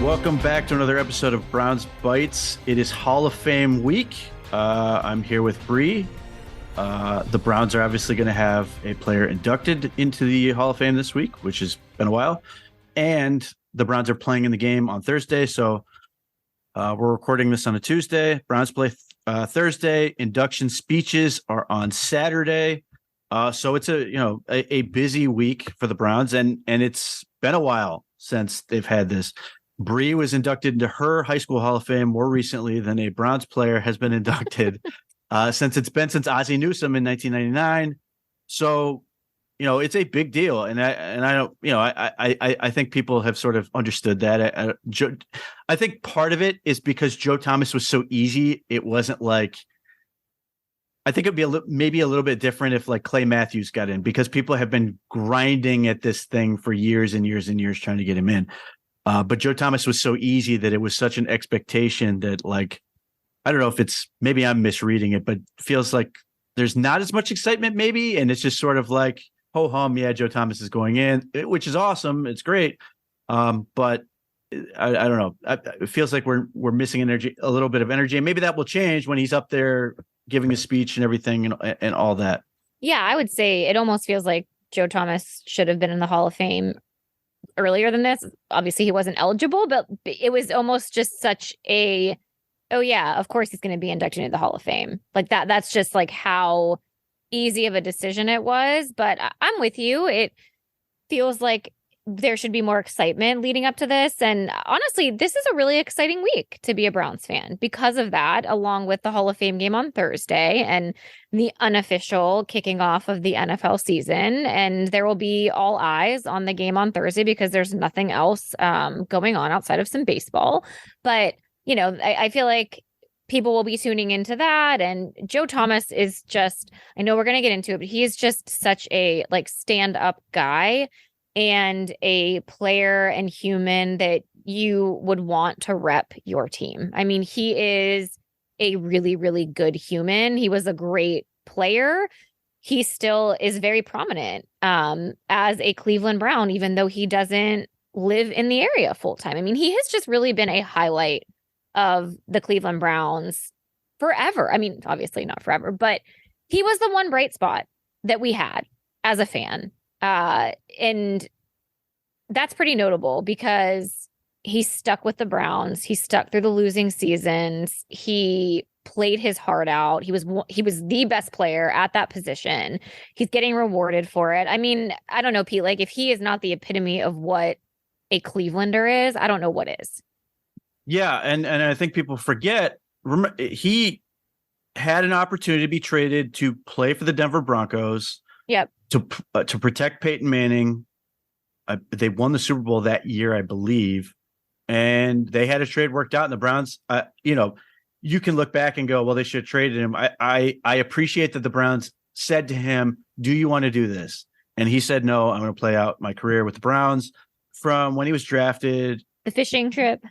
Welcome back to another episode of Browns Bites. It is Hall of Fame week. I'm here with Bree. The Browns are obviously going to have a player inducted into the Hall of Fame this week, which has been a while. And the Browns are playing in the game on Thursday. So we're recording this on a Tuesday. Browns play Thursday. Induction speeches are on Saturday. So it's a busy week for the Browns, and it's been a while since they've had this. Bree was inducted into her high school Hall of Fame more recently than a Browns player has been inducted since Ozzie Newsome in 1999. So, it's a big deal, and I don't, I think people have sort of understood that. I think part of it is because Joe Thomas was so easy. It wasn't like, I think it'd be maybe a little bit different if like Clay Matthews got in, because people have been grinding at this thing for years and years and years trying to get him in. But Joe Thomas was so easy that it was such an expectation that, like, I don't know if it's, maybe I'm misreading it, but feels like there's not as much excitement maybe. And it's just sort of like, ho hum, yeah, Joe Thomas is going in, which is awesome. It's great. But I don't know. It feels like we're missing a little bit of energy. And maybe that will change when he's up there giving a speech and everything and all that. Yeah, I would say it almost feels like Joe Thomas should have been in the Hall of Fame earlier than this. Obviously, he wasn't eligible, but it was almost just such a, oh yeah, of course he's going to be inducted into the Hall of Fame. Like that. That's just like how easy of a decision it was. But I'm with you. It feels like there should be more excitement leading up to this. And honestly, this is a really exciting week to be a Browns fan because of that, along with the Hall of Fame game on Thursday and the unofficial kicking off of the NFL season. And there will be all eyes on the game on Thursday because there's nothing else going on outside of some baseball. But, I feel like people will be tuning into that. And Joe Thomas is just, I know we're going to get into it, but he is just such a like stand-up guy and a player and human that you would want to rep your team. I mean, he is a really, really good human. He was a great player. He still is very prominent as a Cleveland Brown, even though he doesn't live in the area full time. I mean, he has just really been a highlight of the Cleveland Browns forever. I mean, obviously not forever, but he was the one bright spot that we had as a fan. And that's pretty notable because he stuck with the Browns. He stuck through the losing seasons. He played his heart out. He was the best player at that position. He's getting rewarded for it. I mean, I don't know, Pete, like if he is not the epitome of what a Clevelander is, I don't know what is. Yeah. And I think people forget, he had an opportunity to be traded to play for the Denver Broncos. Yep. To protect Peyton Manning. They won the Super Bowl that year, I believe, and they had a trade worked out. And the Browns, you can look back and go, well, they should have traded him. I appreciate that the Browns said to him, do you want to do this? And he said, no, I'm going to play out my career with the Browns from when he was drafted. The fishing trip.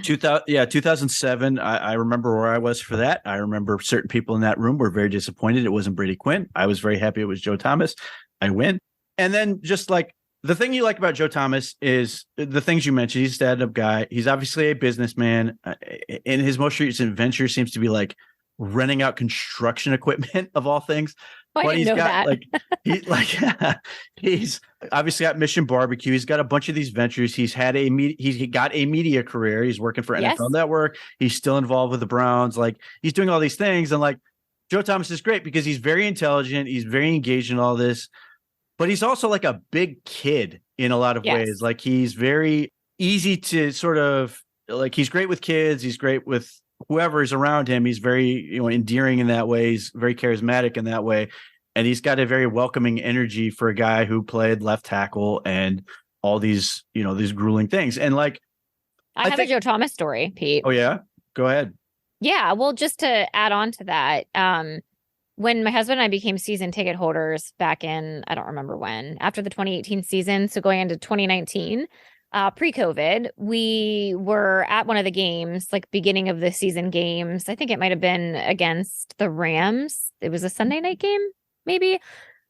2007. I remember where I was for that. I remember certain people in that room were very disappointed it wasn't Brady Quinn. I was very happy it was Joe Thomas. I win. And then just like the thing you like about Joe Thomas is the things you mentioned. He's a stand-up guy. He's obviously a businessman. In his most recent venture seems to be like renting out construction equipment of all things. But he's got he's obviously got Mission Barbecue. He's got a bunch of these ventures. He's got a media career. He's working for NFL Network. He's still involved with the Browns. Like he's doing all these things. And like Joe Thomas is great because he's very intelligent. He's very engaged in all this, but he's also like a big kid in a lot of ways. Like he's very easy to sort of like, he's great with kids. He's great with whoever is around him. He's very, endearing in that way. He's very charismatic in that way. And he's got a very welcoming energy for a guy who played left tackle and all these, these grueling things. And like, I have a Joe Thomas story, Pete. Oh yeah, go ahead. Yeah. Well, just to add on to that, when my husband and I became season ticket holders back in, I don't remember when, after the 2018 season, so going into 2019, pre-COVID, we were at one of the games, like beginning of the season games. I think it might have been against the Rams. It was a Sunday night game, maybe.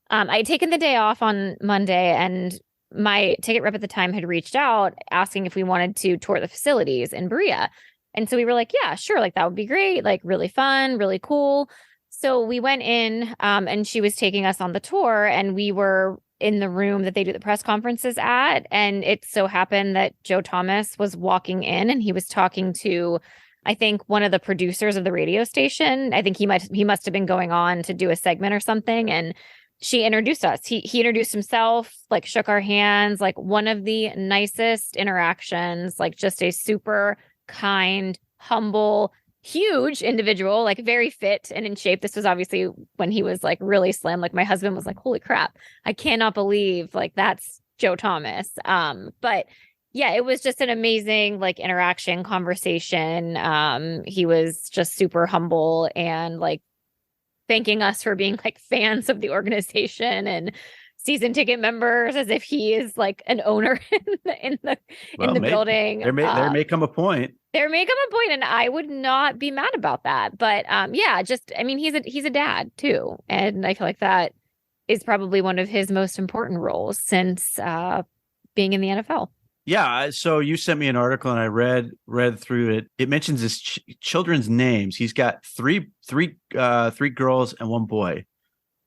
I had taken the day off on Monday, and my ticket rep at the time had reached out asking if we wanted to tour the facilities in Berea. And so we were like, yeah, sure. Like that would be great. Like really fun, really cool. So we went in and she was taking us on the tour and we were in the room that they do the press conferences at. And it so happened that Joe Thomas was walking in and he was talking to, I think, one of the producers of the radio station. I think he must have been going on to do a segment or something. And she introduced us. He introduced himself, like shook our hands, like one of the nicest interactions, like just a super kind, humble, huge individual, like very fit and in shape. This was obviously when he was like really slim. Like my husband was like, holy crap, I cannot believe like that's Joe Thomas. But yeah, it was just an amazing like interaction, conversation. He was just super humble and like thanking us for being like fans of the organization and season ticket members, as if he is like an owner in the building. There may come a point. There may come a point, and I would not be mad about that. But yeah, just I mean, he's a dad too, and I feel like that is probably one of his most important roles since being in the NFL. Yeah, so you sent me an article and I read through it. It mentions his children's names. He's got three girls and one boy.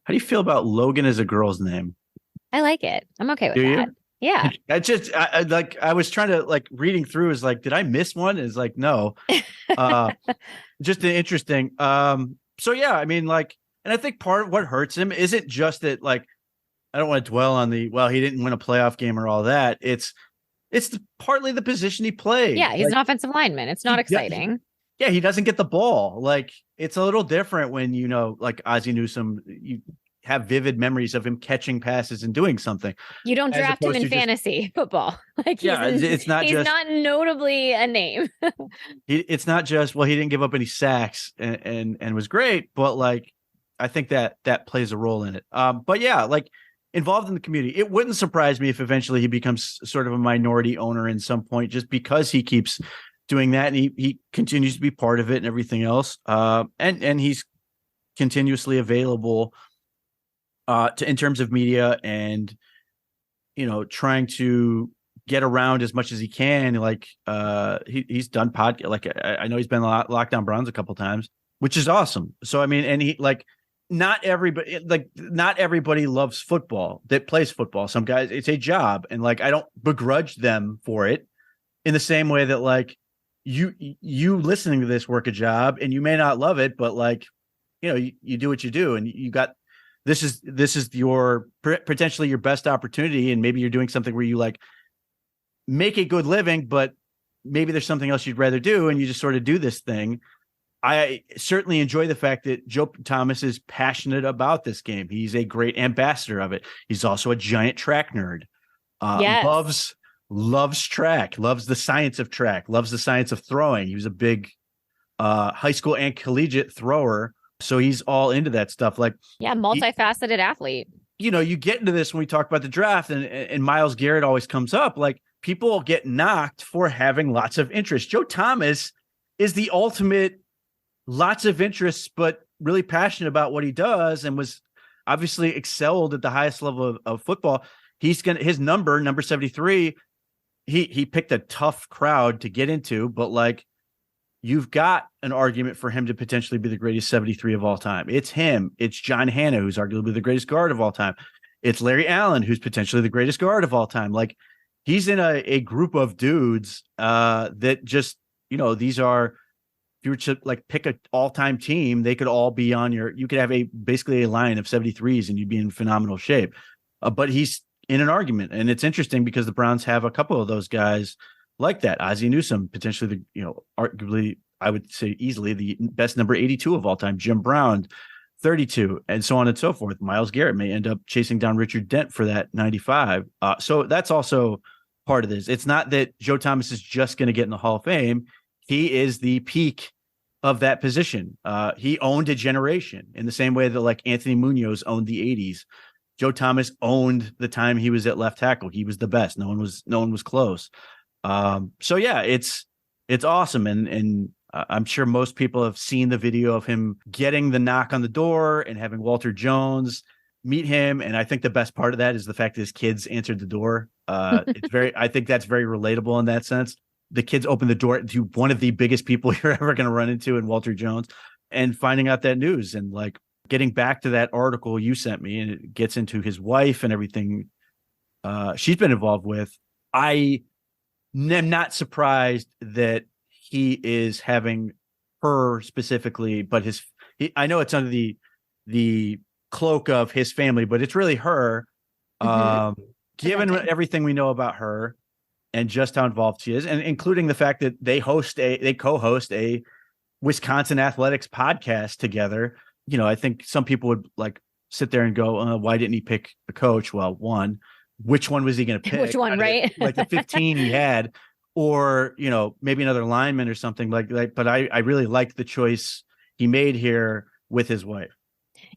How do you feel about Logan as a girl's name? I like it. I'm okay with that. Yeah. I was trying to like reading through is like, did I miss one? Is like, no. Just an interesting. So yeah, I mean, like, and I think part of what hurts him isn't just that, like, I don't want to dwell on he didn't win a playoff game or all that. It's partly the position he plays. Yeah, he's an offensive lineman. It's not exciting. Yeah, he doesn't get the ball. Like, it's a little different when, like Ozzie Newsome, you have vivid memories of him catching passes and doing something. You don't draft him in fantasy football. Like, it's not he's not notably a name. It's not just, he didn't give up any sacks and was great, but like, I think that plays a role in it. But yeah, like, involved in the community. It wouldn't surprise me if eventually he becomes sort of a minority owner in some point, just because he keeps doing that and he continues to be part of it and everything else. And he's continuously available in terms of media and, trying to get around as much as he can. Like he's done podcast. Like I know he's been Lockdown Browns a couple times, which is awesome. So, I mean, and he like, not everybody loves football that plays football. Some guys, it's a job, and like I don't begrudge them for it. In the same way that like you listening to this work a job, and you may not love it, but like you do what you do, and you got this is your potentially your best opportunity, and maybe you're doing something where you like make a good living, but maybe there's something else you'd rather do, and you just sort of do this thing. I certainly enjoy the fact that Joe Thomas is passionate about this game. He's a great ambassador of it. He's also a giant track nerd. Yes. Loves track, loves the science of track, loves the science of throwing. He was a big high school and collegiate thrower. So he's all into that stuff. Like, yeah, multifaceted athlete. You get into this when we talk about the draft, and Myles Garrett always comes up. Like, people get knocked for having lots of interest. Joe Thomas is the ultimate lots of interests, but really passionate about what he does, and was obviously excelled at the highest level of football. His number 73. He picked a tough crowd to get into, but like, you've got an argument for him to potentially be the greatest 73 of all time. It's him. It's John Hannah, who's arguably the greatest guard of all time. It's Larry Allen, who's potentially the greatest guard of all time. Like, he's in a group of dudes that just, these are, if you were to like pick an all-time team, they could all be on you could have basically a line of 73s and you'd be in phenomenal shape. But he's in an argument, and it's interesting because the Browns have a couple of those guys like that. Ozzie Newsome, potentially arguably, I would say easily the best number 82 of all time. Jim Brown, 32, and so on and so forth. Myles Garrett may end up chasing down Richard Dent for that 95. So that's also part of this. It's not that Joe Thomas is just going to get in the Hall of Fame. He is the peak of that position. He owned a generation in the same way that like Anthony Munoz owned the 80s. Joe Thomas owned the time he was at left tackle. He was the best. No one was close. So yeah, it's awesome. And I'm sure most people have seen the video of him getting the knock on the door and having Walter Jones meet him. And I think the best part of that is the fact that his kids answered the door. It's very, I think that's very relatable in that sense. The kids open the door to one of the biggest people you're ever going to run into in Walter Jones, and finding out that news, and like getting back to that article you sent me, and it gets into his wife and everything she's been involved with. I am not surprised that he is having her specifically, but I know it's under the cloak of his family, but it's really her. Mhm. Given Presenting. everything we know about her and just how involved she is, and including the fact that they co-host a Wisconsin athletics podcast together. I think some people would like sit there and go, why didn't he pick a coach? Well, one, which one was he going to pick? Which one, right? Like the 15 he had, or, maybe another lineman or something like that. But I really liked the choice he made here with his wife.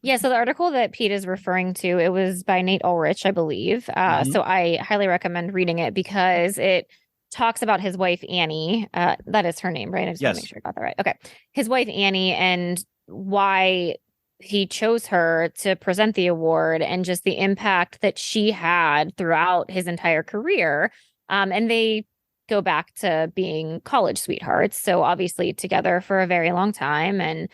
Yeah, so the article that Pete is referring to, it was by Nate Ulrich, I believe. Mhm. So I highly recommend reading it because it talks about his wife, Annie. That is her name, right? I just want to Yes. make sure I got that right. Okay. His wife, Annie, and why he chose her to present the award and just the impact that she had throughout his entire career. And they go back to being college sweethearts. So obviously together for a very long time. And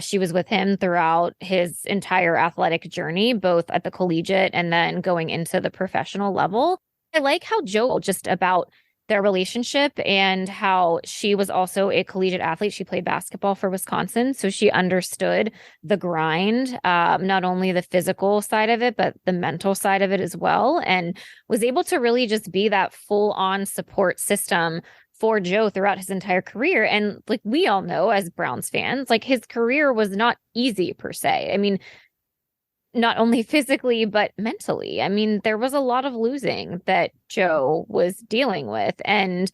she was with him throughout his entire athletic journey, both at the collegiate and then going into the professional level. I like how Joe just about their relationship and how she was also a collegiate athlete. She played basketball for Wisconsin. So she understood the grind, not only the physical side of it, but the mental side of it as well. And was able to really just be that full on support system for Joe throughout his entire career. And like we all know as Browns fans, like his career was not easy per se. I mean, not only physically, but mentally. I mean, there was a lot of losing that Joe was dealing with. And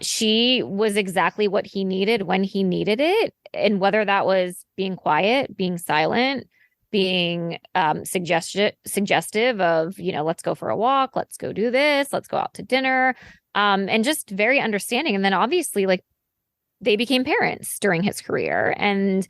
she was exactly what he needed when he needed it. And whether that was being quiet, being silent, being suggestive of, let's go for a walk, let's go do this, let's go out to dinner, and just very understanding. And then obviously, like, they became parents during his career. And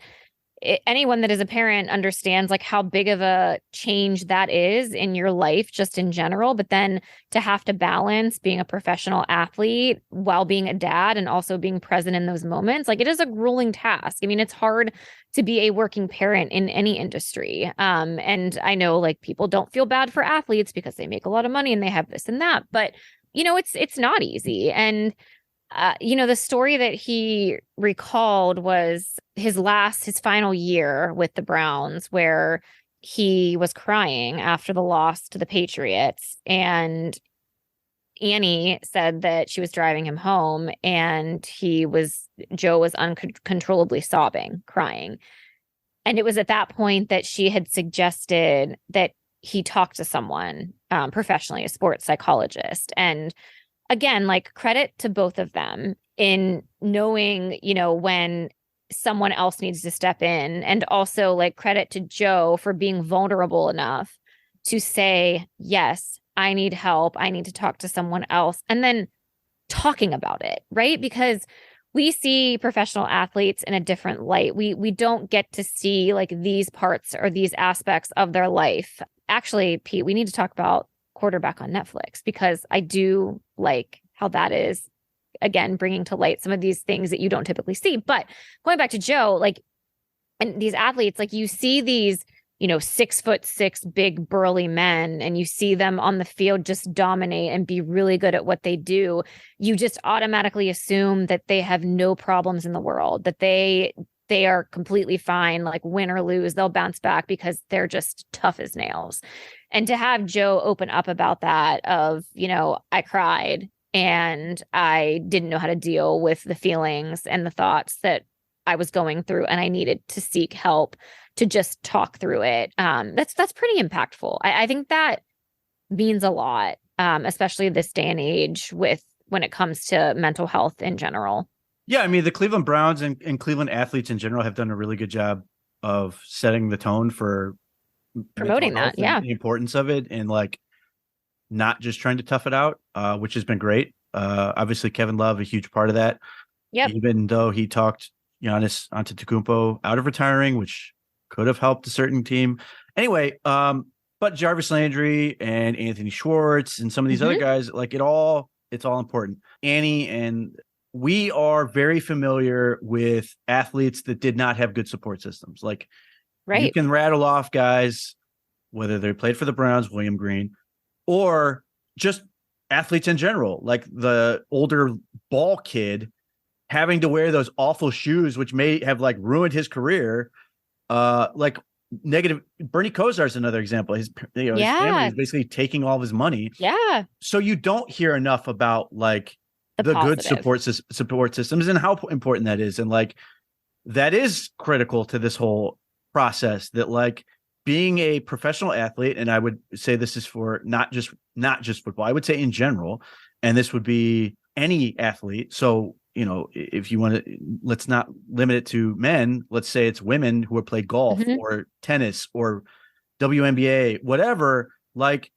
anyone that is a parent understands like how big of a change that is in your life just in general, but then to have to balance being a professional athlete while being a dad and also being present in those moments, like it is a grueling task. I mean, it's hard to be a working parent in any industry. And I know like people don't feel bad for athletes because they make a lot of money and they have this and that, but it's not easy. And the story that he recalled was his final year with the Browns, where he was crying after the loss to the Patriots. And Annie said that she was driving him home and Joe was uncontrollably sobbing, crying. And it was at that point that she had suggested that he talk to someone professionally, a sports psychologist. And again, like credit to both of them in knowing, when someone else needs to step in. And also like credit to Joe for being vulnerable enough to say, yes, I need help. I need to talk to someone else. And then talking about it, right? Because we see professional athletes in a different light. We don't get to see like these parts or these aspects of their life. Actually, Pete, we need to talk about Quarterback on Netflix because I do like how that is, again, bringing to light some of these things that you don't typically see. But going back to Joe, like, and these athletes, like you see these, 6'6" big burly men, and you see them on the field just dominate and be really good at what they do. You just automatically assume that they have no problems in the world, that they are completely fine, like win or lose, they'll bounce back because they're just tough as nails. And to have Joe open up about that of, I cried and I didn't know how to deal with the feelings and the thoughts that I was going through, and I needed to seek help to just talk through it. That's pretty impactful. I think that means a lot, especially this day and age when it comes to mental health in general. Yeah, I mean, the Cleveland Browns and Cleveland athletes in general have done a really good job of setting the tone for Promoting that, and yeah. the importance of it, and like not just trying to tough it out, which has been great. Obviously, Kevin Love, a huge part of that. Yep. Even though he talked Giannis Antetokounmpo out of retiring, which could have helped a certain team. Anyway, But Jarvis Landry and Anthony Schwartz and some of these other guys, like it's all important. Annie and we are very familiar with athletes that did not have good support systems. Like you can rattle off guys, whether they played for the Browns, William Green, or just athletes in general, like the older ball kid having to wear those awful shoes, which may have like ruined his career. Like negative. Bernie Kosar is another example. His family is basically taking all of his money. Yeah. So you don't hear enough about like the good support systems and how important that is. And like, that is critical to this whole process, that like being a professional athlete. And I would say this is for not just football, I would say in general, and this would be any athlete. So, if you want to, let's not limit it to men. Let's say it's women who have played golf or tennis or WNBA, whatever, like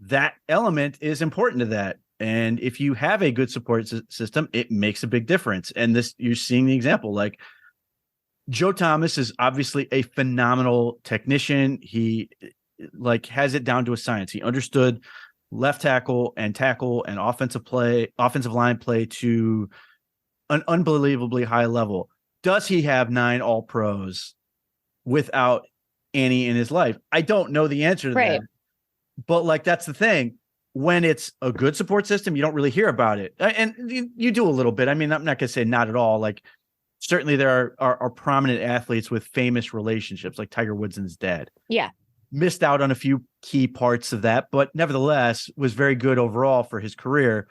that element is important to that. And if you have a good support system, it makes a big difference. And this, you're seeing the example, like Joe Thomas is obviously a phenomenal technician. He like has it down to a science. He understood left tackle and offensive line play to an unbelievably high level. Does he have 9 all pros without Annie in his life? I don't know the answer to that, but like, that's the thing. When it's a good support system, you don't really hear about it. And you do a little bit. I mean, I'm not going to say not at all. Like, certainly there are prominent athletes with famous relationships, like Tiger Woods and his dad. Yeah. Missed out on a few key parts of that, but nevertheless was very good overall for his career.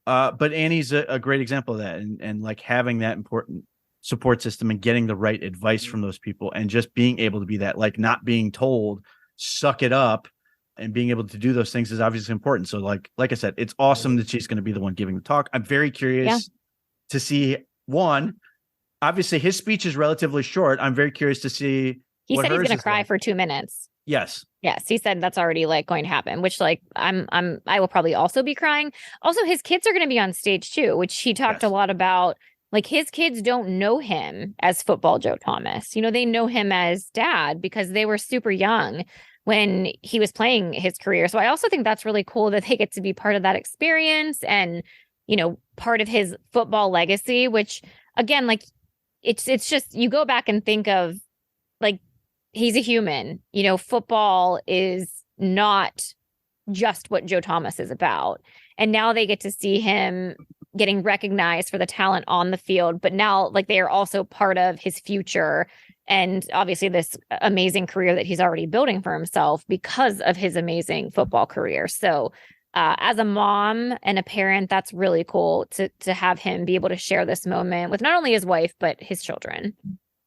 But Annie's a great example of that. And like having that important support system and getting the right advice from those people and just being able to be that, like not being told, suck it up, and being able to do those things is obviously important. So like I said, it's awesome that she's going to be the one giving the talk. I'm very curious to see one. Obviously, his speech is relatively short. I'm very curious to see. He said he's going to cry for 2 minutes. Yes. Yes. He said that's already like going to happen, which like I will probably also be crying. Also, his kids are going to be on stage too, which he talked a lot about. Like his kids don't know him as football Joe Thomas. They know him as dad because they were super young when he was playing his career. So I also think that's really cool that they get to be part of that experience and, part of his football legacy, which again, like it's just, you go back and think of like, he's a human, football is not just what Joe Thomas is about. And now they get to see him getting recognized for the talent on the field, but now like they are also part of his future. And obviously this amazing career that he's already building for himself because of his amazing football career. So as a mom and a parent, that's really cool to have him be able to share this moment with not only his wife, but his children.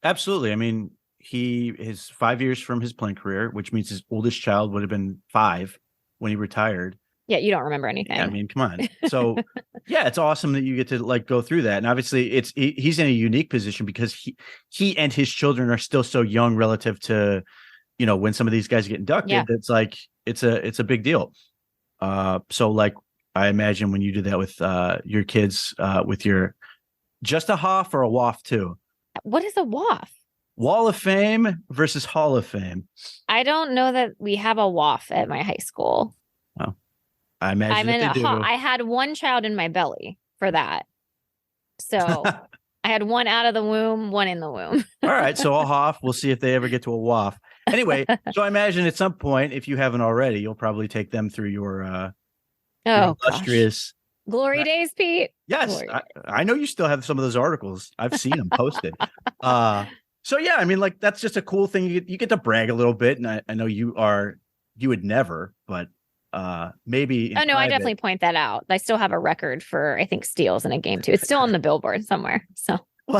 Absolutely. I mean, he is 5 years from his playing career, which means his oldest child would have been 5 when he retired. Yeah, you don't remember anything. I mean, come on. So, yeah, it's awesome that you get to like go through that. And obviously, he's in a unique position because he and his children are still so young relative to, when some of these guys get inducted. Yeah. It's like it's a big deal. So like I imagine when you do that with your kids, with your just a Hoff or a WAF too. What is a WAF? Wall of Fame versus Hall of Fame. I don't know that we have a WAF at my high school. Well, I imagine they do. I had one child in my belly for that. So I had one out of the womb, one in the womb. All right. So a Hoff, we'll see if they ever get to a WAF. Anyway, so I imagine at some point, if you haven't already, you'll probably take them through your illustrious glory days, Pete. Yes. I know you still have some of those articles. I've seen them posted. So yeah, I mean, like that's just a cool thing. You get to brag a little bit, and I know you would never, but maybe. Oh no, I definitely point that out. I still have a record for I think steals in a game too. It's still on the billboard somewhere. So well,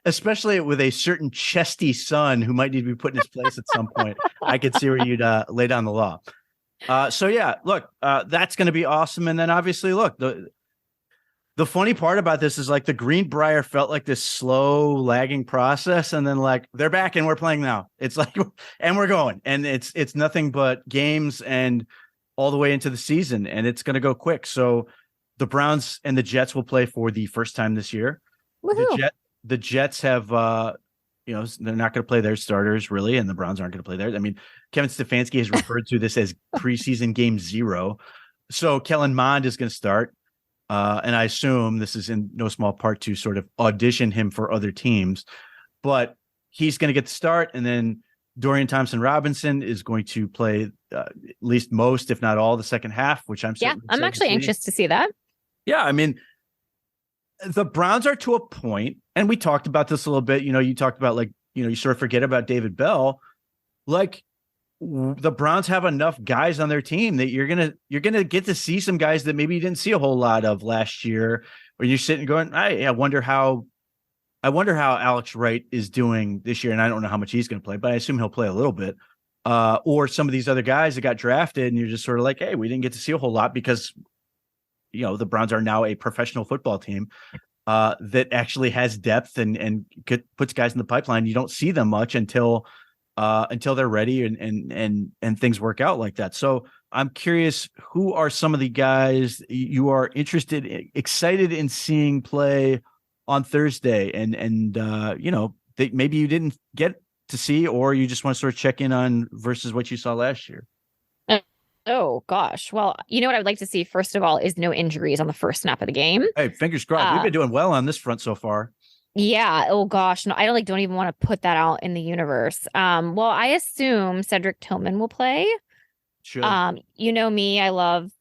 especially with a certain chesty son who might need to be put in his place at some point, I could see where you'd lay down the law. So yeah, look, that's going to be awesome. And then obviously, look, the funny part about this is like the Greenbrier felt like this slow lagging process. And then like, they're back and we're playing now. It's like, and we're going, and it's nothing but games and all the way into the season, and it's going to go quick. So the Browns and the Jets will play for the first time this year. The Jets have, they're not going to play their starters really. And the Browns aren't going to play theirs. I mean, Kevin Stefanski has referred to this as preseason game 0. So Kellen Mond is going to start. And I assume this is in no small part to sort of audition him for other teams, but he's going to get the start. And then Dorian Thompson-Robinson is going to play at least most, if not all, the second half, which I'm I'm actually anxious to see that. Yeah, I mean, the Browns are to a point, and we talked about this a little bit. You talked about you sort of forget about David Bell. Like, the Browns have enough guys on their team that you're gonna get to see some guys that maybe you didn't see a whole lot of last year, where you're sitting going, I wonder how Alex Wright is doing this year, and I don't know how much he's going to play, but I assume he'll play a little bit. Or some of these other guys that got drafted, and you're just sort of like, hey, we didn't get to see a whole lot because the Browns are now a professional football team that actually has depth and puts guys in the pipeline. You don't see them much until they're ready and things work out like that. So I'm curious, who are some of the guys you are excited in seeing play on Thursday, and that maybe you didn't get to see, or you just want to sort of check in on versus what you saw last year? Oh gosh. Well, you know what I'd like to see first of all is no injuries on the first snap of the game. Hey, fingers crossed. We've been doing well on this front so far. Yeah. Oh gosh. No, I don't even want to put that out in the universe. Well, I assume Cedric Tillman will play. Sure. You know me, I love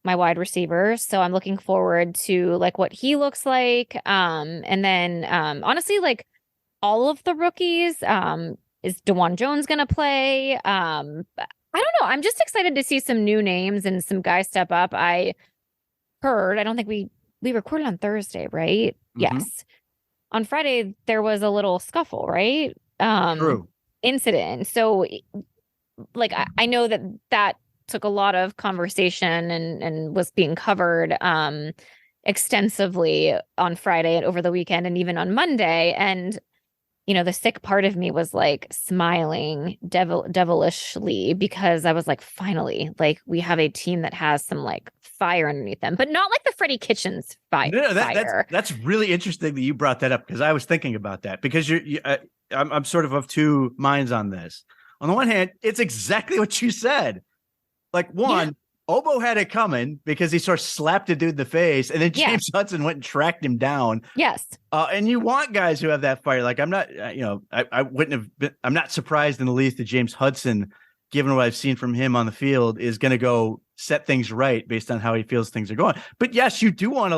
my wide receivers, so I'm looking forward to like what he looks like. And then honestly, like all of the rookies, is DeJuan Jones gonna play? I don't know. I'm just excited to see some new names and some guys step up. I don't think we recorded on Thursday, right? Mm-hmm. Yes. On Friday, there was a little scuffle, right? True. Incident. So like, I know that took a lot of conversation and was being covered extensively on Friday and over the weekend and even on Monday. And the sick part of me was like smiling devilishly because I was like, finally, like we have a team that has some like fire underneath them, but not like the Freddie Kitchens fire. No, that's really interesting that you brought that up, because I was thinking about that, because I'm sort of two minds on this. On the one hand, it's exactly what you said. Like, one, Obo had it coming because he sort of slapped a dude in the face, and then James Hudson went and tracked him down. Yes. And you want guys who have that fire. Like, I'm not, I wouldn't have been, I'm not surprised in the least that James Hudson, given what I've seen from him on the field, is going to go set things right based on how he feels things are going. But yes, you do want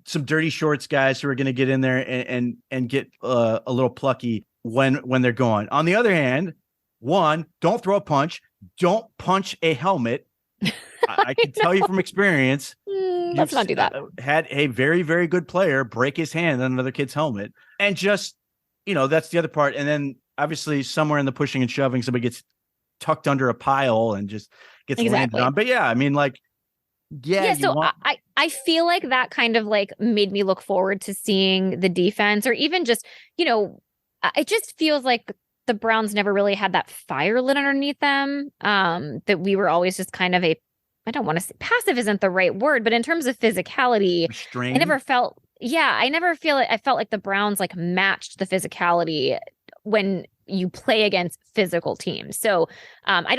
some dirty shorts guys who are going to get in there and get a little plucky when they're going. On the other hand, one, don't throw a punch. Don't punch a helmet. I can tell you from experience. Let's not do that. Had a very, very good player break his hand on another kid's helmet. And just, that's the other part. And then obviously somewhere in the pushing and shoving, somebody gets tucked under a pile and just gets landed on. But yeah, I mean, like, so I feel like that kind of like made me look forward to seeing the defense, or even just, it just feels like the Browns never really had that fire lit underneath them. That we were always just kind of I don't want to say passive isn't the right word, but in terms of physicality, restrained. I felt like the Browns like matched the physicality when you play against physical teams. So I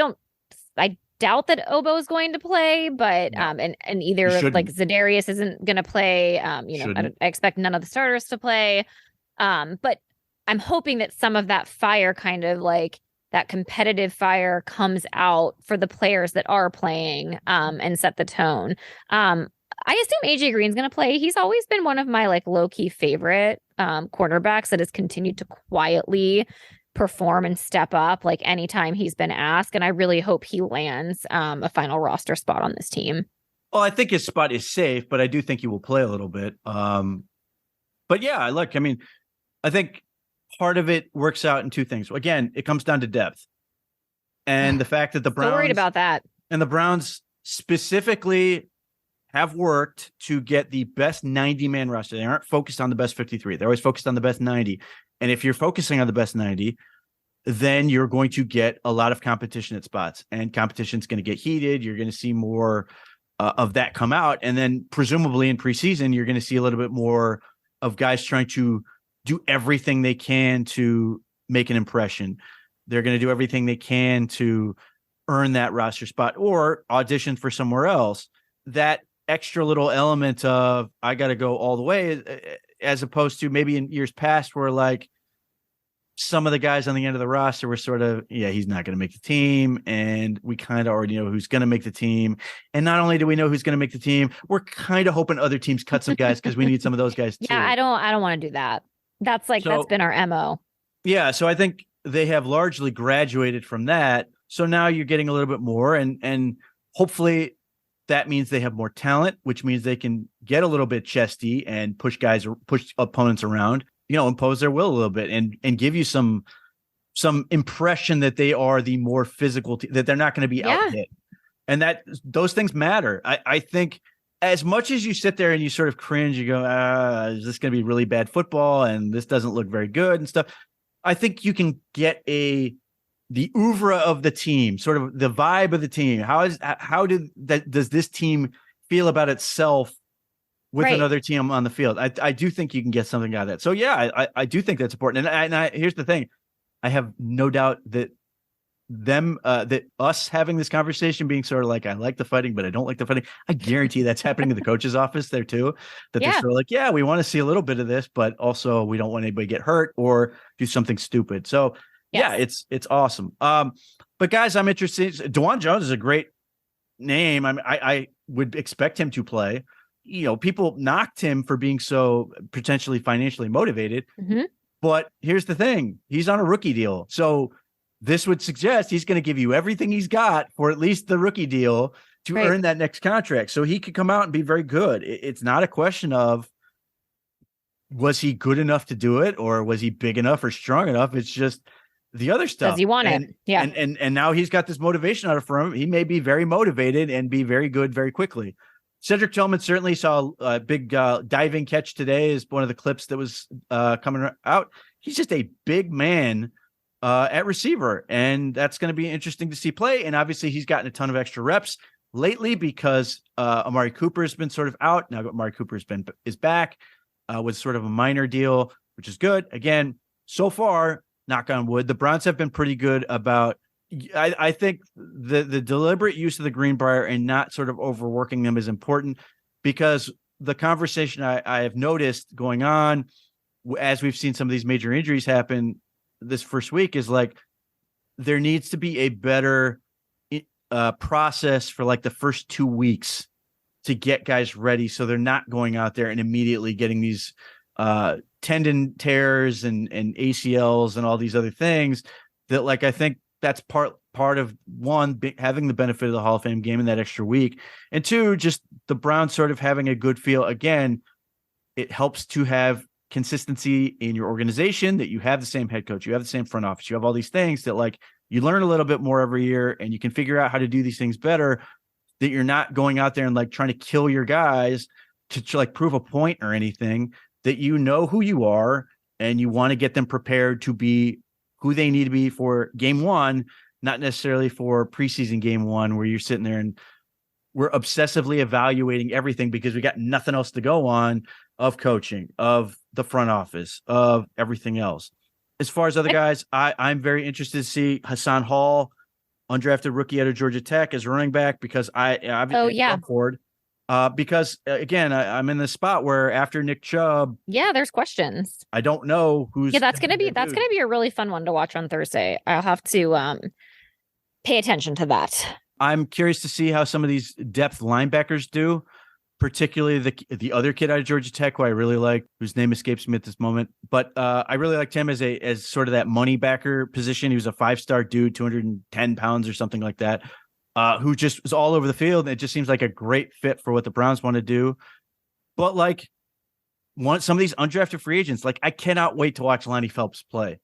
doubt that Obo is going to play, but and either like Za'Darius isn't going to play. I expect none of the starters to play. But I'm hoping that some of that fire, kind of like that competitive fire, comes out for the players that are playing and set the tone. I assume AJ Green's going to play. He's always been one of my like low-key favorite cornerbacks that has continued to quietly perform and step up like anytime he's been asked. And I really hope he lands a final roster spot on this team. Well, I think his spot is safe, but I do think he will play a little bit. But yeah, look, I mean, I think part of it works out in two things. Again, it comes down to depth, and the fact that the Browns, worried about that, and the Browns specifically have worked to get the best 90-man roster. They aren't focused on the best 53. They're always focused on the best 90. And if you're focusing on the best 90, then you're going to get a lot of competition at spots, and competition's going to get heated. You're going to see more of that come out. And then presumably in preseason, you're going to see a little bit more of guys trying to do everything they can to make an impression. they're going to do everything they can to earn that roster spot or audition for somewhere else. That extra little element of I got to go all the way, as opposed to maybe in years past where like some of the guys on the end of the roster were sort of, yeah, he's not going to make the team. And we kind of already know who's going to make the team. And not only do we know who's going to make the team, we're kind of hoping other teams cut some guys because we need some of those guys too. Yeah, I don't want to do that. That's been our MO. Yeah. So I think they have largely graduated from that. So now you're getting a little bit more and hopefully that means they have more talent, which means they can get a little bit chesty and push opponents around, impose their will a little bit and give you some impression that they are the more physical that they're not going to be out hit. And that those things matter. I think as much as you sit there and you sort of cringe, you go, is this going to be really bad football? And this doesn't look very good and stuff. I think you can get the oeuvre of the team, sort of the vibe of the team. Does this team feel about itself with another team on the field? I do think you can get something out of that. So yeah, I do think that's important. And here's the thing. I have no doubt that that us having this conversation being sort of like, I like the fighting, but I don't like the fighting. I guarantee that's happening in the coach's office there too, that they're sort of like, yeah, we want to see a little bit of this, but also we don't want anybody to get hurt or do something stupid. So yeah, it's awesome. But guys, I'm interested. DeJuan Jones is a great name. I would expect him to play. People knocked him for being so potentially financially motivated, but here's the thing. He's on a rookie deal. So this would suggest he's going to give you everything he's got for at least the rookie deal to earn that next contract. So he could come out and be very good. It's not a question of, was he good enough to do it? Or was he big enough or strong enough? It's just the other stuff. Does he want it? Yeah. And now he's got this motivation out of him. He may be very motivated and be very good very quickly. Cedric Tillman certainly saw a big diving catch today is one of the clips that was coming out. He's just a big man at receiver, and that's going to be interesting to see play. And obviously he's gotten a ton of extra reps lately because Amari Cooper has been sort of out. Now Amari Cooper is back with sort of a minor deal, which is good. Again, so far, knock on wood, the Browns have been pretty good about, I think the deliberate use of the Greenbrier and not sort of overworking them is important, because the conversation I have noticed going on as we've seen some of these major injuries happen this first week is like, there needs to be a better process for like the first 2 weeks to get guys ready. So they're not going out there and immediately getting these tendon tears and ACLs and all these other things that, like, I think that's part of one, having the benefit of the Hall of Fame game in that extra week. And two, just the Browns sort of having a good feel. Again, it helps to have consistency in your organization, that you have the same head coach, you have the same front office, you have all these things that like you learn a little bit more every year and you can figure out how to do these things better, that you're not going out there and like trying to kill your guys to like prove a point or anything, that you know who you are and you want to get them prepared to be who they need to be for game one, not necessarily for preseason game one, where you're sitting there and we're obsessively evaluating everything because we got nothing else to go on of coaching, of the front office, of everything else. As far as other guys, I'm very interested to see Hassan Hall, undrafted rookie out of Georgia Tech, as running back, because I'm forward. Because again, I'm in this spot where after Nick Chubb, there's questions. I don't know who's. Yeah, that's gonna be a really fun one to watch on Thursday. I'll have to pay attention to that. I'm curious to see how some of these depth linebackers do, particularly the other kid out of Georgia Tech, who I really like, whose name escapes me at this moment. But I really liked him as sort of that money backer position. He was a 5-star dude, 210 pounds or something like that, who just was all over the field. It just seems like a great fit for what the Browns want to do. But like some of these undrafted free agents, like I cannot wait to watch Lonnie Phelps play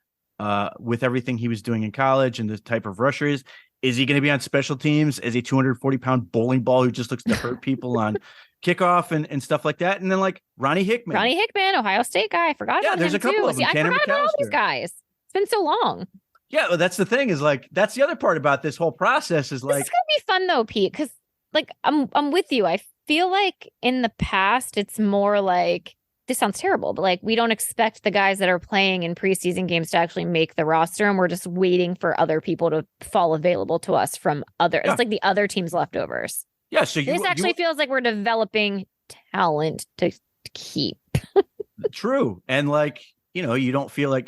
with everything he was doing in college and the type of rusher is. Is he going to be on special teams as a 240-pound bowling ball who just looks to hurt people on kickoff and stuff like that? And then like Ronnie Hickman, Ohio State guy. I forgot about him. There's a couple too. of them. I forgot about all these guys. It's been so long. Yeah, well, that's the thing is like, that's the other part about this whole process is like. It's going to be fun though, Pete, because like I'm with you. I feel like in the past, it's more like this sounds terrible, but like we don't expect the guys that are playing in preseason games to actually make the roster, and we're just waiting for other people to fall available to us from other. Yeah. It's like the other team's leftovers. Yeah. So This actually feels like we're developing talent to keep. True. And like, you don't feel like,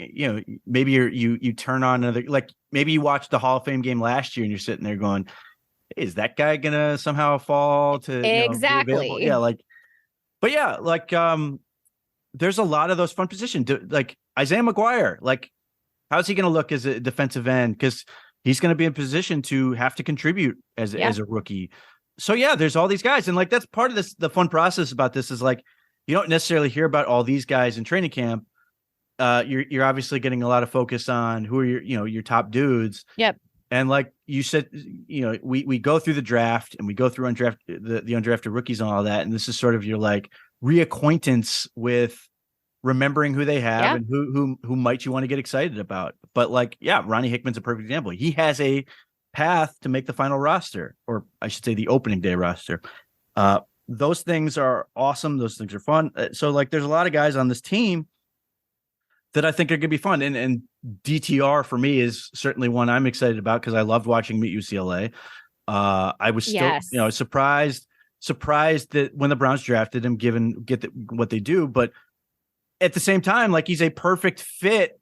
maybe you turn on another, like maybe you watched the Hall of Fame game last year and you're sitting there going, hey, is that guy gonna somehow fall to exactly? Yeah, like, but yeah, like there's a lot of those fun positions. Like Isaiah McGuire, like how's he gonna look as a defensive end? Because he's gonna be in position to have to contribute as a rookie. So yeah, there's all these guys, and like that's part of this. The fun process about this is like you don't necessarily hear about all these guys in training camp. You're obviously getting a lot of focus on who are your top dudes. Yep. And like you said, we go through the draft and we go through the undrafted rookies and all that. And this is sort of your like reacquaintance with remembering who they have and who might you want to get excited about. But like, yeah, Ronnie Hickman's a perfect example. He has a path to make the final roster, or I should say the opening day roster. Those things are awesome. Those things are fun. So like there's a lot of guys on this team that I think are going to be fun. And DTR for me is certainly one I'm excited about because I loved watching him at UCLA. I was still, surprised that when the Browns drafted him, what they do, but at the same time, like he's a perfect fit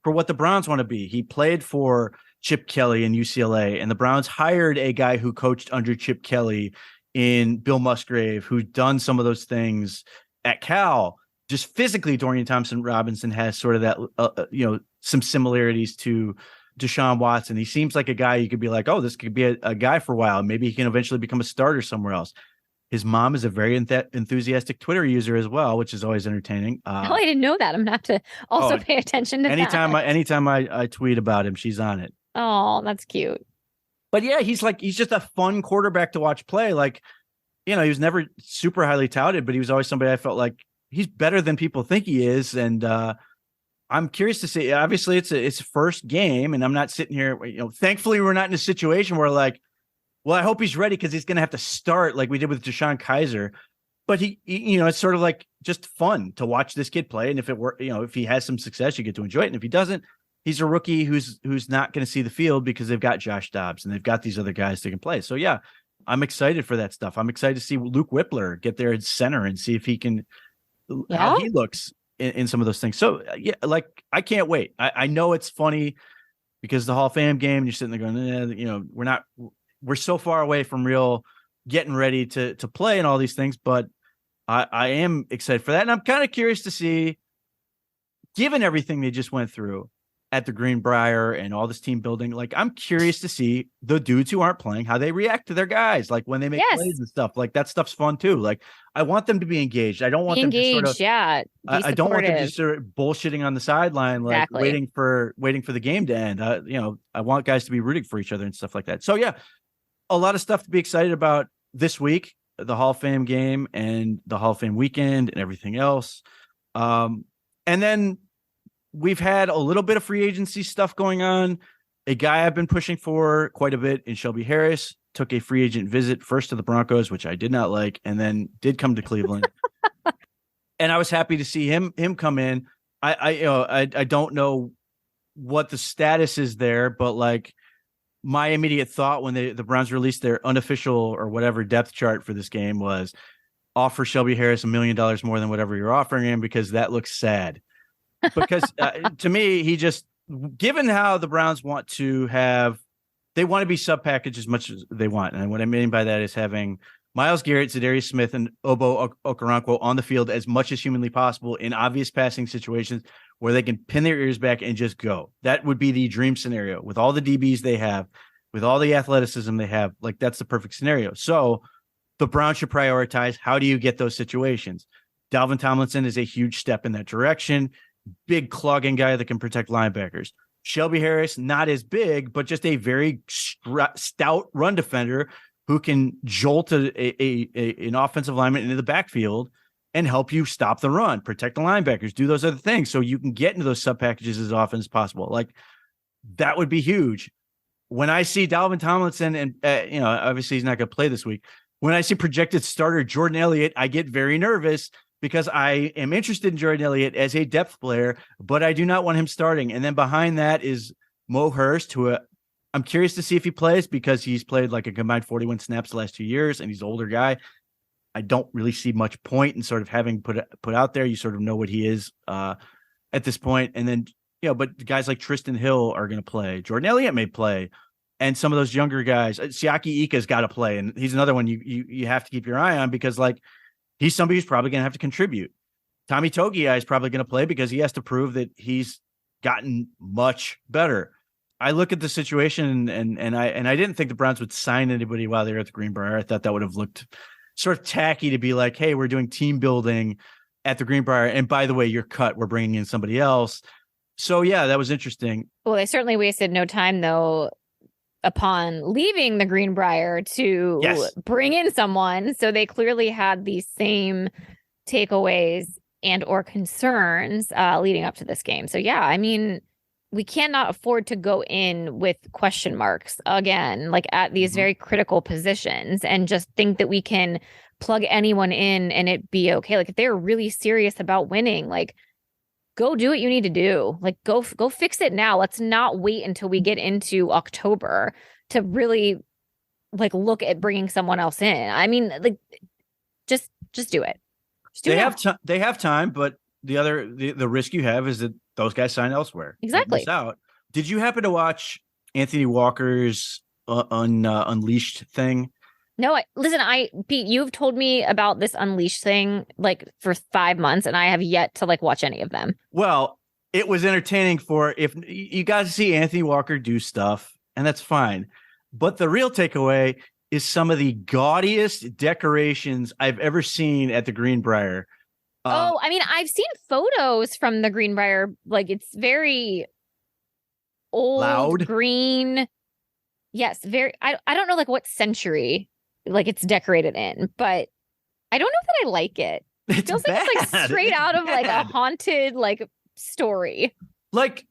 for what the Browns want to be. He played for Chip Kelly in UCLA, and the Browns hired a guy who coached under Chip Kelly in Bill Musgrave, who's done some of those things at Cal. Just physically, Dorian Thompson-Robinson has sort of that, some similarities to Deshaun Watson. He seems like a guy you could be like, oh, this could be a guy for a while. Maybe he can eventually become a starter somewhere else. His mom is a very enthusiastic Twitter user as well, which is always entertaining. I didn't know that. I'm gonna have to also pay attention to anytime that. Anytime I tweet about him, she's on it. Oh, that's cute. But yeah, he's just a fun quarterback to watch play. Like, he was never super highly touted, but he was always somebody I felt like he's better than people think he is. And I'm curious to see. Obviously, it's first game, and I'm not sitting here. Thankfully, we're not in a situation where like, well, I hope he's ready because he's going to have to start like we did with Deshaun Kaiser. But he, it's sort of like just fun to watch this kid play. And if it were, if he has some success, you get to enjoy it. And if he doesn't, he's a rookie who's not going to see the field because they've got Josh Dobbs and they've got these other guys that can play. So yeah, I'm excited for that stuff. I'm excited to see Luke Whippler get there at center and see if he can. How he looks in some of those things. So yeah, like I can't wait. I know it's funny because the Hall of Fame game, you're sitting there going, we're so far away from real getting ready to play and all these things, but I am excited for that. And I'm kind of curious to see, given everything they just went through at the Greenbrier and all this team building, like I'm curious to see the dudes who aren't playing, how they react to their guys, like when they make plays and stuff. Like that stuff's fun too. Like I want them to be engaged. I don't want them to sort of, I don't want them to sort of bullshitting on the sideline, like waiting for the game to end. I want guys to be rooting for each other and stuff like that. So yeah, a lot of stuff to be excited about this week, the Hall of Fame game and the Hall of Fame weekend and everything else. And then we've had a little bit of free agency stuff going on. A guy I've been pushing for quite a bit in Shelby Harris took a free agent visit first to the Broncos, which I did not like, and then did come to Cleveland. And I was happy to see him come in. I don't know what the status is there, but like my immediate thought when the Browns released their unofficial or whatever depth chart for this game was offer Shelby Harris $1 million more than whatever you're offering him, because that looks sad. Because to me, he just, given how the Browns want to have, they want to be sub packaged as much as they want. And what I mean by that is having Myles Garrett, Za'Darius Smith, and Obo Okoronkwo on the field as much as humanly possible in obvious passing situations where they can pin their ears back and just go. That would be the dream scenario with all the DBs they have, with all the athleticism they have. Like that's the perfect scenario. So the Browns should prioritize, how do you get those situations? Dalvin Tomlinson is a huge step in that direction. Big clogging guy that can protect linebackers. Shelby Harris, not as big, but just a very stout run defender who can jolt an offensive lineman into the backfield and help you stop the run, protect the linebackers, do those other things so you can get into those sub packages as often as possible. Like that would be huge. When I see Dalvin Tomlinson and, obviously he's not going to play this week. When I see projected starter Jordan Elliott, I get very nervous because I am interested in Jordan Elliott as a depth player, but I do not want him starting. And then behind that is Mo Hurst, who I'm curious to see if he plays because he's played like a combined 41 snaps the last 2 years and he's an older guy. I don't really see much point in sort of having put out there. You sort of know what he is at this point. And then, but guys like Tristan Hill are going to play. Jordan Elliott may play. And some of those younger guys, Siaki Ika's got to play. And he's another one you have to keep your eye on because like he's somebody who's probably going to have to contribute. Tommy Togiai is probably going to play because he has to prove that he's gotten much better. I look at the situation and I didn't think the Browns would sign anybody while they were at the Greenbrier. I thought that would have looked sort of tacky to be like, hey, we're doing team building at the Greenbrier. And by the way, you're cut. We're bringing in somebody else. So, yeah, that was interesting. Well, they certainly wasted no time, though, upon leaving the Greenbrier to bring in someone. So they clearly had these same takeaways and or concerns leading up to this game. So, yeah, I mean, we cannot afford to go in with question marks again, like at these very critical positions and just think that we can plug anyone in and it be okay. Like if they're really serious about winning, like go do what you need to do. Like go fix it now. Let's not wait until we get into October to really like look at bringing someone else in. I mean, like just do it. Just do it. They have time, but the risk you have is that those guys sign elsewhere. Exactly. Out. Did you happen to watch Anthony Walker's Unleashed thing? No, listen, Pete, you've told me about this Unleashed thing like for 5 months, and I have yet to like watch any of them. Well, it was entertaining for if you got to see Anthony Walker do stuff, and that's fine. But the real takeaway is some of the gaudiest decorations I've ever seen at the Greenbrier. I mean, I've seen photos from the Greenbrier. Like it's very old, loud, green. Yes, very. I don't know like what century like it's decorated in, but I don't know that I like it. It feels like it's like straight out of like a haunted like story. Like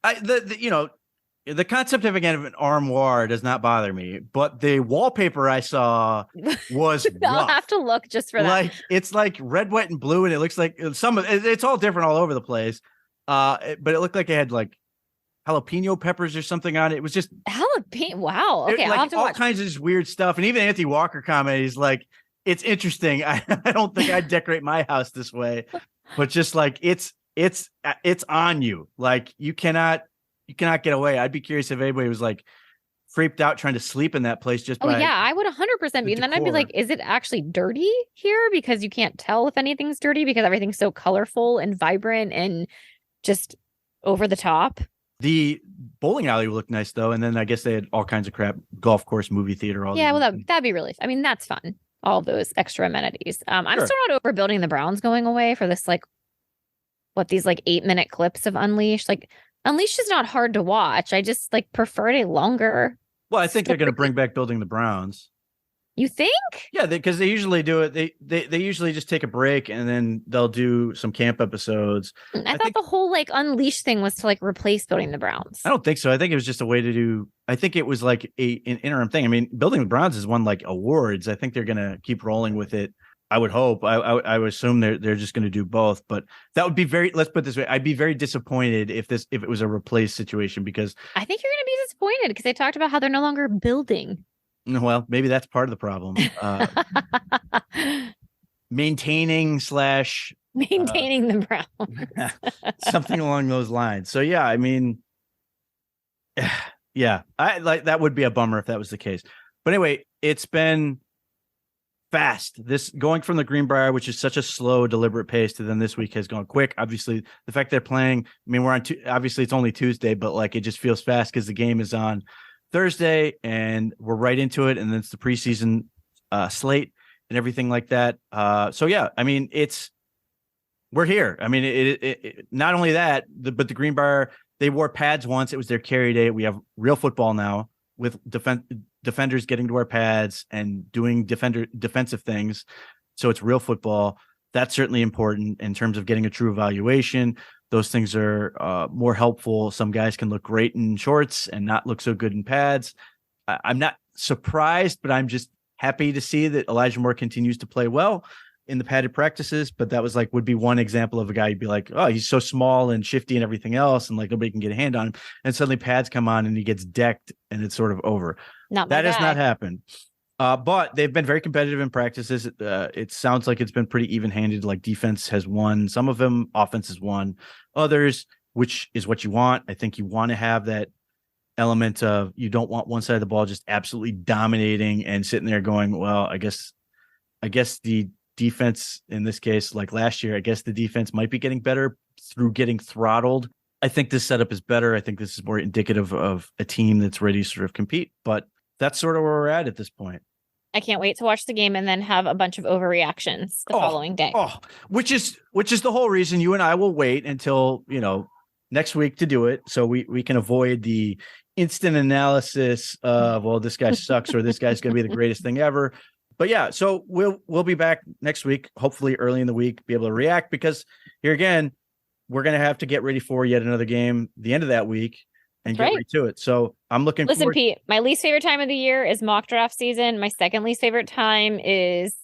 the concept of an armoire does not bother me, but the wallpaper I saw was I'll have to look just for that. Like it's like red, white, and blue, and it looks like it's all different all over the place. But it looked like it had like jalapeno peppers or something on it. It was just jalapeno. Wow. Okay, I'll have to all kinds of just weird stuff. And even Anthony Walker commented, he's like, "It's interesting. I don't think I'd decorate my house this way, but just like it's on you. Like you cannot get away." I'd be curious if anybody was like freaked out trying to sleep in that place just by I would 100% be. And then I'd be like, is it actually dirty here? Because you can't tell if anything's dirty because everything's so colorful and vibrant and just over the top. The bowling alley looked nice though. And then I guess they had all kinds of crap, golf course, movie theater, all that'd be really, I mean, that's fun. All those extra amenities. I'm still not over building the Browns going away for this, like these like 8-minute clips of Unleashed. Like Unleashed is not hard to watch. I just like preferred a longer. Well, I think they're going to bring back building the Browns. You think? Yeah, because they usually do it. They usually just take a break and then they'll do some camp episodes. I thought the whole like Unleashed thing was to like replace building the Browns. I don't think so. I think it was just a way to do. I think it was like an interim thing. I mean, building the Browns has won like awards. I think they're going to keep rolling with it. I would hope. I would assume they're just going to do both. But that would be let's put it this way. I'd be very disappointed if it was a replace situation because I think you're going to be disappointed because they talked about how they're no longer building. Well, maybe that's part of the problem. Maintaining the Browns. Something along those lines. So yeah, I mean, yeah, I like that would be a bummer if that was the case. But anyway, it's been fast. This going from the Greenbrier, which is such a slow, deliberate pace, to then this week has gone quick. Obviously, the fact they're playing. I mean, we're on. Obviously, it's only Tuesday, but like it just feels fast because the game is on Thursday and we're right into it, and then it's the preseason slate and everything like that. So yeah, I mean, we're here. I mean, it not only that, but the Greenbrier, they wore pads once. It was their carry day. We have real football now with defenders getting to wear pads and doing defensive things. So it's real football. That's certainly important in terms of getting a true evaluation. Those things are more helpful. Some guys can look great in shorts and not look so good in pads. I'm not surprised, but I'm just happy to see that Elijah Moore continues to play well. in the padded practices, but that was like would be one example of a guy you'd be like, oh, he's so small and shifty and everything else, and like nobody can get a hand on him. And suddenly pads come on and he gets decked and it's sort of over. That has not happened. But they've been very competitive in practices. It sounds like it's been pretty even-handed. Like defense has won some of them, offense has won others, which is what you want. I think you want to have that element of you don't want one side of the ball just absolutely dominating and sitting there going, well, I guess the defense in this case, like last year, I guess the defense might be getting better through getting throttled. I think this setup is better. I think this is more indicative of a team that's ready to sort of compete, but that's sort of where we're at this point. I can't wait to watch the game and then have a bunch of overreactions the following day. Which is the whole reason you and I will wait until, next week to do it. So we can avoid the instant analysis of, well, this guy sucks or this guy's going to be the greatest thing ever. But yeah, so we'll be back next week, hopefully early in the week, be able to react, because here again, we're going to have to get ready for yet another game the end of that week and get right to it. So I'm looking forward. Listen, Pete, my least favorite time of the year is mock draft season. My second least favorite time is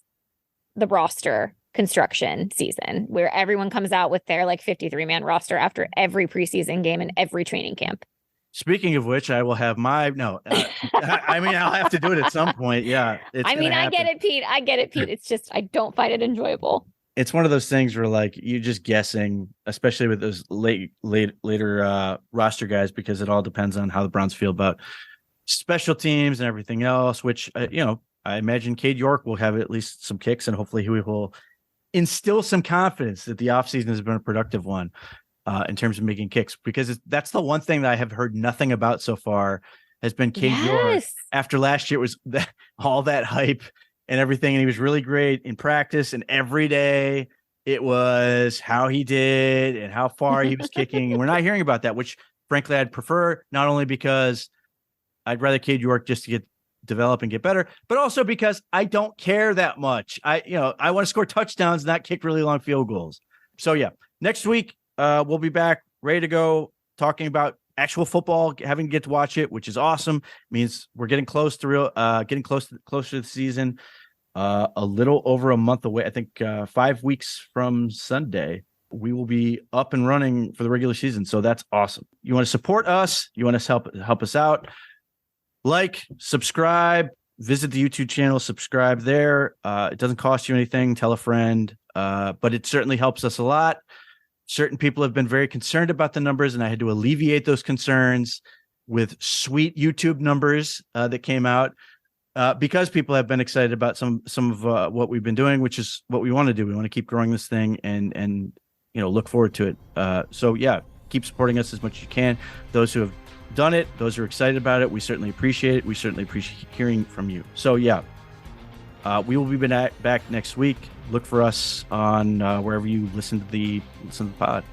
the roster construction season, where everyone comes out with their like 53-man roster after every preseason game and every training camp. Speaking of which, I will have I'll have to do it at some point. Yeah. I get it, Pete. It's just, I don't find it enjoyable. It's one of those things where like you're just guessing, especially with those later roster guys, because it all depends on how the Browns feel about special teams and everything else, which, I imagine Cade York will have at least some kicks, and hopefully he will instill some confidence that the offseason has been a productive one in terms of making kicks, because that's the one thing that I have heard nothing about so far has been Cade York. After last year, it was all that hype and everything, and he was really great in practice, and every day it was how he did and how far he was kicking, and we're not hearing about that, which frankly I'd prefer, not only because I'd rather Cade York just to develop and get better, but also because I don't care that much. I want to score touchdowns, not kick really long field goals. So yeah, next week we'll be back ready to go, talking about actual football, having to get to watch it, which is awesome. It means we're getting closer to the season. A little over a month away. I think 5 weeks from Sunday, we will be up and running for the regular season. So that's awesome. You want to support us? You want to help us out? Like, subscribe, visit the YouTube channel, subscribe there. It doesn't cost you anything. Tell a friend, but it certainly helps us a lot. Certain people have been very concerned about the numbers, and I had to alleviate those concerns with sweet YouTube numbers that came out because people have been excited about some of what we've been doing, which is what we want to do. We want to keep growing this thing and look forward to it. So yeah, keep supporting us as much as you can. Those who have done it, those who are excited about it, we certainly appreciate it. We certainly appreciate hearing from you. So yeah, we will be back next week. Look for us on wherever you listen to the pod.